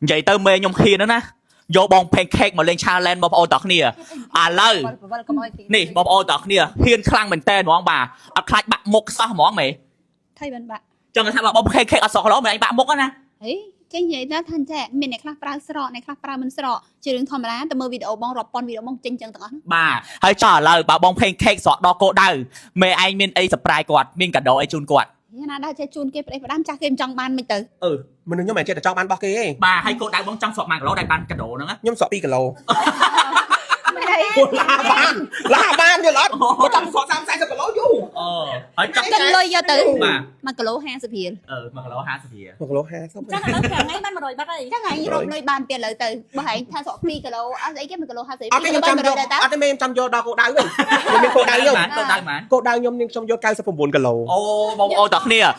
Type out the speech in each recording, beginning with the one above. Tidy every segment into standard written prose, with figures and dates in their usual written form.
vậy tao mê nhom hiền đó nè vô bong pancake mà lên challenge bong ô tọt nè lời nè bong ô tọt nè hiền khăng mình tên món bà ở khai bạc mốc sao món mày thay bên bạn cho người ta bảo bong pancake ở sọt lỗ mày anh bạc mốc đó nè ấy cái gì đó thanh trẻ mình này class pra sọ này class pra mình sọ chỉ đứng thòm lá từ mơ video bong rọp video bong chinh chân tao bà hãy trả lời bà bong pancake sọt đo cô đau mẹ anh mình ấy surprise quạt mình cả đồ ấy chun quạt nào đây chơi chun kia phải đám cha game trong ban mình từ mình đừng nhớ mày chơi trong ban bao kia bà hay cô đau bong trong sọt màng lỗ đại ban cả đồ nữa nhóm sọ pi cả lầu la ban như lót có trong sọ sam sai sọ cả lầu du hãy chắc cân lôi do từ bà mà cả lỗ 50 hiền mà cả lỗ 50 hiền một lầu hai xong chắc là nó ngay ban mà rồi bắt đây chắc ngày như nơi ban tiền lợi từ bà hãy thay sọ pi cả lỗ ấy cái mình cả lỗ 50 cái nhóm trăm vô cái mấy em trăm vô đo cô đau rồi mình cô đau không cô đau nhóm nhưng trong vô cao sẽ phục vụ cả lầu bong ô tọt nè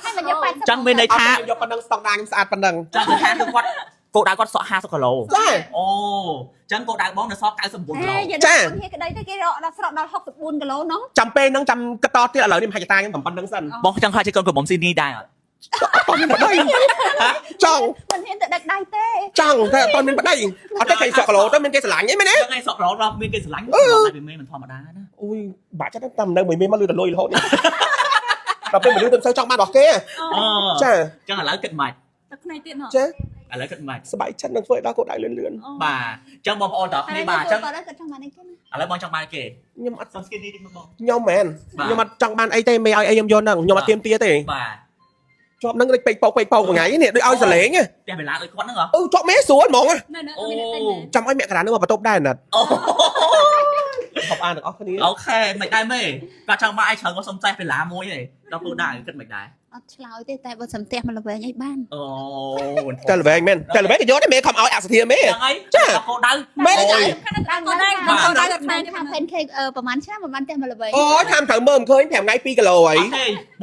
chẳng bên đây tha vô phần đằng sòng đài sạch phần đằng chẳng bên tha cứ quát cô đau quát sọ 50 kg chẳng cô đau bóng nó sọ cao 14 kg cái đây cái rọ nó sọ nó 64 kg nó trăm pe nắng trăm cái to thì là điểm hai tay nhưng phần đằng sân bóng chẳng hai chiếc con của bóng xin đi đài con mình đây trong mình hiện tại đặt đai tê trong thế con mình đây ở cái cây sọ cả lầu đó mình cây sả lạnh ấy mấy nè ngay sọ lỗ ra bên cây sả lạnh vì mê mình thò mà đá đó ui bà chắc tầm đây mình mới lùi lôi thôi đọc bên mình lưu tâm sao trong ban đọc kia chà chẳng là lỡ kịch mạch tập này tiện hả chứ là lỡ kịch mạch sao bảy chân đang phơi đó cô đại lươn lươn bà chẳng bóng ô tọt nè bà chẳng ở lỡ bóng trong ban kì nhưng mà xong skin đi đi bóng nhau mèn nhưng mà trong ban ấy tê mày ai em vô năng nhưng mà tiêm tia tê bà cho nó cái bịch bầu của ngày này đôi ai giờ lấy nhá đem về lá ơi quán nữa hả cho mé xuống mong á này trong ai mẹ cả đàn nữa mà top đài nè học ăn được cái này ok mày đai mê cả trong ba ai chờ có xong tay phải lá môi này đâu cô đài kịch mạch đài lao tê tại bữa sắm tem mà là về nhảy ban trả lời về anh men trả lời về cái gió đấy mẹ không ao ạc thì mẹ chắc cô đau mẹ còn đang gặp này tham pancakeประมาณ ช้าประมาณ tem mà là về โอ้ยทำถังเบิ่มเคยแถมไงปีกะโลไอ้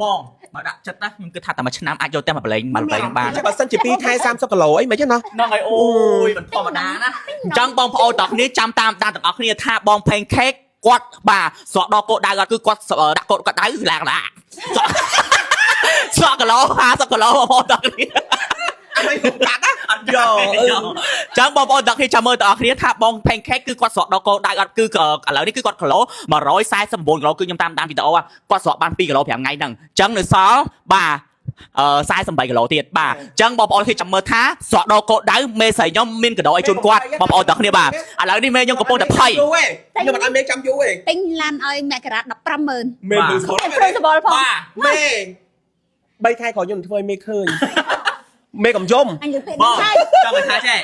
បងបើដាក់ចិត្តណាខ្ញុំគិតថាតែមួយឆ្នាំអាចយកតែមួយប្រឡែងបាន បើសិនជា2ខែ30គីឡូអីមិនចឹងណា ហ្នឹងហើយអូយមិនធម្មតាណាអញ្ចឹងបងប្អូនទាំងគ្នាចាំតាមដានទាំងអស់គ្នាថាបង pancake គាត់បាទស្រកដល់កោដៅគាត់គឺគាត់ដាក់កោដៅគឺឡាកឡាស្រកគីឡូ50គីឡូបងប្អូនទាំងគ្នា អត់កាត់ណាអត់យក ចឹងបងប្អូនទាំងគ្នាចាំមើលទាំងអស់គ្នាថាបង pancake គឺគាត់ស្រកដល់កោដៅអត់គឺឥឡូវនេះគឺគាត់គីឡូ149គីឡូគឺខ្ញុំតាមវីដេអូគាត់ស្រកបាន2គីឡូ5ថ្ងៃហ្នឹងអញ្ចឹងនៅសល់បាទ48គីឡូទៀតបាទអញ្ចឹងបងប្អូនគ្នាចាំមើលថាស្រកដល់កោដៅមេស្រីខ្ញុំមានកដោឲ្យជូនគាត់បងប្អូនទាំងគ្នាបាទឥឡូវនេះមេខ្ញុំកំពុងតែភ័យ ខ្ញុំមិនអត់មេចាំយូរទេ ទិញឡានឲ្យម៉ែការ៉ា150,000 មេមើលស្គាល់ principal ផង មេ3ខែក្រោយខ្ញុំធ្វើឲ្យមេឃើញមេកំយំ អញលើពេក បង ហើយ ចង់ឲ្យថាចេះ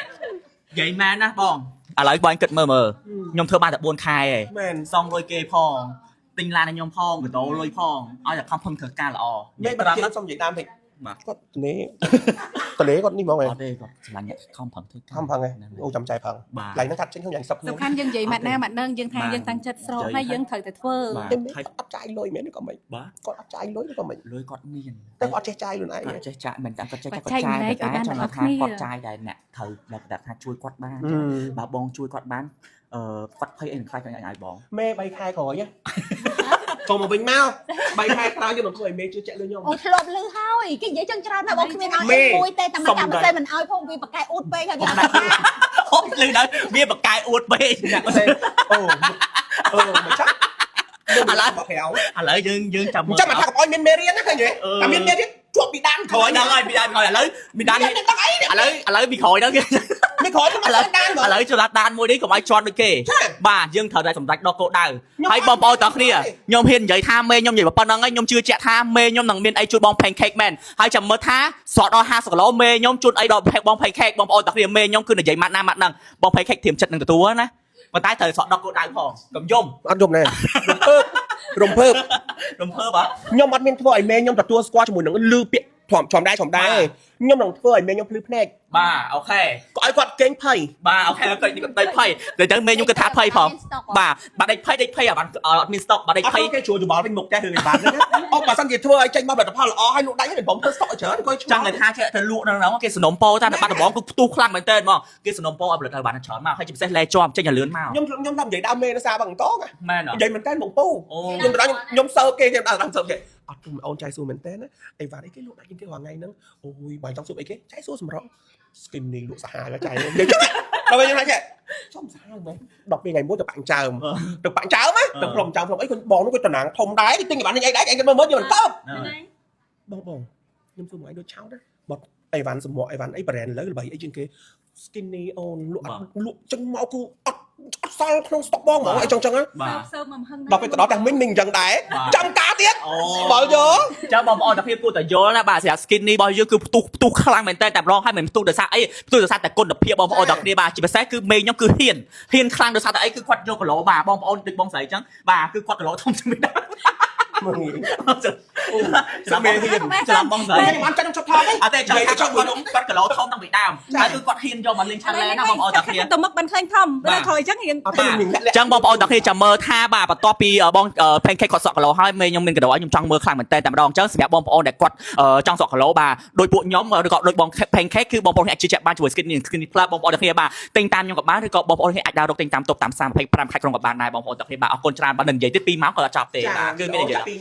និយាយមែនណាបងឥឡូវបងគិតមើលខ្ញុំធ្វើបានតែ4ខែឯង មែន សងលុយគេផងទិញឡានឲ្យខ្ញុំផងកដោលុយផងឲ្យតែខំប្រឹងធ្វើការល្អ មេបារម្ភណាស់សុំនិយាយតាមពេក បាទ គាត់នេះតលេគាត់នេះហ្មង អត់ទេគាត់ឆ្លាញ់ខំប្រឹងធ្វើការ ខំផឹងឯងអូចាំចៃផឹង បាទ ឡើងហ្នឹងកាត់ចេញខ្ញុំយ៉ាងសឹក សំខាន់យើងនិយាយម៉ាត់ណាម៉ាត់នឹងយើងថាយើងតាំងចិត្តស្រោហើយយើងត្រូវតែធ្វើ អត់ចាយលុយមែនក៏មិន បាទ គាត់អត់ចាយលុយក៏មិន លុយគាត់មាន តែគាត់ចេះចាយលុយឯង គាត់ចេះចាយមិនតែគាត់ចេះគាត់ចាយតែចង់ថាគាត់ចាយដែរអ្នកត្រូវដាក់ថាជួយគាត់បានបើបងជួយគាត់បានគាត់ភ័យអីនឹងខ្លាចឲ្យបង មេ3ខែក្រោយណាចូលមកវិញមក3ខែក្រោយយើងនឹងធ្វើឲ្យមេជឿជាក់លើខ្ញុំ អូធ្លាប់លឺហើយគេនិយាយចឹងច្រើនតែបងគ្មានឲ្យមួយទេតែមកកម្មសិទ្ធិមិនឲ្យផងវាបកកែអ៊ូតពេកហើយវា អូលឺដល់វាបកកាយអួតពេក អូមិនឆាប់ឥឡូវប្រហែល ឥឡូវយើងចាំមើល ចាំមកថាកុំឲ្យមានមេរៀនណាឃើញទេតែមានមេរៀនជាប់ពីដានក្រោយ ហ្នឹងហើយពីដានក្រោយឥឡូវពីដានឥឡូវពីក្រោយហ្នឹង មានក្រោយទៅដាន ឥឡូវចូលដានមួយនេះកុំឲ្យជន់ដូចគេបាទយើងត្រូវតែសម្រេចដល់គោលដៅហើយបងប្អូនទាំងគ្នាខ្ញុំហ៊ាននិយាយថាមេខ្ញុំនិយាយប៉ុណ្្នឹងហើយខ្ញុំជឿជាក់ថាមេខ្ញុំនឹងមានអីជួយបង pancake មែនហើយចាំមើលថាស្រកដល់50គីឡូមេខ្ញុំជូនអីដល់បង pancake បងប្អូនទាំងគ្នាមេខ្ញុំគឺនិយាយម៉ាត់ណាម៉ាត់ហ្នឹងបង pancake ធៀមចិត្តនឹងទទួលណាប៉ុន្តែត្រូវស្រកដល់គោលដៅផងកុំយំ អត់យំណែរំភើប ខ្ញុំអត់មានធ្វើឲ្យមេខ្ញុំទទួលស្គាល់ជាមួយនឹងលឺពាក្យធម្មតាខ្ញុំនឹងធ្វើឲ្យមេខ្ញុំភ្លឺភ្នែកបាទអូខេក៏ឲ្យគាត់កេងភ័យបាទអូខេគាត់ដេកភ័យតែទៅមេខ្ញុំគិតថាភ័យផងបាទបាត់ដេកភ័យអាបានអត់មាន stock បាត់ដេកភ័យគេជួលច្បល់វិញមុខចេះរឿងបានហ្នឹងអូបើសិនជាធ្វើឲ្យចេញមកផលិតផលល្អឲ្យលក់ដៃឲ្យผมធ្វើ stock ច្រើនគាត់ចង់តែថាចេះទៅលក់នៅហ្នឹងគេសំណុំពោថាបាត់ដំបងគឺផ្ទុះខ្លាំងមែនតើហ្មងគេសំណុំពោឲ្យផលិតផលបានច្រើនមកហើយជាពិសេសលែជាប់ចេញឲ្យលឿនមកខ្ញុំតាមនិយាយដើមមេនៅសារបងតងមែននិយាយមែនតើបងពូខ្ញុំទៅខ្ញុំសើគេខ្ញុំដើរសើគេ อดปุ่มเอาใจสู้เหมือนเต้นนะไอ้วานไอ้cái lụa đại cái hoàng ngày nắng ôi bài trong sụp ấy cái trái số sầm rõ skin này lụa xã hà cái chạy đều chứ đâu bây giờ nói vậy xong sao mày đọc về ngày mua cho bạn chờ được bạn chờ má được lòng chờ lòng ấy con bò nó cái tần nặng thông đáy cái người bạn này đáy anh cái mới cho mình tớp bong nhưng tôi nói đôi cháu đó bọtไอ้วันสมมติไอ้วันไอ้แบรนด์แล้วก็ใบไอ้จริงๆ skinny on ลวกจังเมากูซอลក្នុង stock បងហ្មងអីចឹងចឹងណា សើមហឹង ដល់ពេលទៅដល់តែមិញចឹងដែរចាំការទៀតបើយក ចាបងប្អូនតាភាពគួរតែយល់ណាបាទស្រាប់ skinny របស់យើងគឺផ្ទុះខ្លាំងមែនតើតែម្ដងហើយមិនផ្ទុះដោយសារអីផ្ទុះដោយសារតែគុណភាពបងប្អូនទាំងគ្នាបាទជាពិសេសគឺមេខ្ញុំគឺហ៊ានខ្លាំងដោយសារតែអីគឺគាត់យកគីឡូបាទបងប្អូនដូចបងស្រីចឹងបាទគឺគាត់គីឡូធំជាងមិនដែរ ចាំមេហ៊ានចាំបងស្រីបានចាត់ខ្ញុំឈប់ថតអត់ទេចាំគាត់គីឡូធំតាំងពីដើមហើយគឺគាត់ហ៊ានយកមកលេងឆាឡែណាបងប្អូនទាំងគ្នា ទៅមុខបានឃើញធំតែថយអញ្ចឹងរៀង ចឹងបងប្អូនទាំងគ្នាចាំមើលថាបាទបន្ទាប់ពីបង pancake គាត់សក់គីឡូហើយមេខ្ញុំមានគីឡូខ្ញុំចង់មើលខ្លាំងមែនតើតែម្ដងចឹងសម្រាប់បងប្អូនដែលគាត់ចង់សក់គីឡូបាទដោយពួកខ្ញុំឬក៏ដោយបង pancake គឺបងប្អូនអាចជឿជាក់បានជាមួយ skinny plus បងប្អូនទាំងគ្នាបាទទិញតាមខ្ញុំក៏បានឬក៏បងប្អូនអាចដើររកទិញតាមតូបតាម35ខែក្រុងក៏បានដែរបងប្អូនទាំងគ្នាបាទអរគុណច្រើនបាទនឹងនិយាយទៀត2ម៉ោងក៏អត់ចប់ទេបាទគឺមាននិយាយ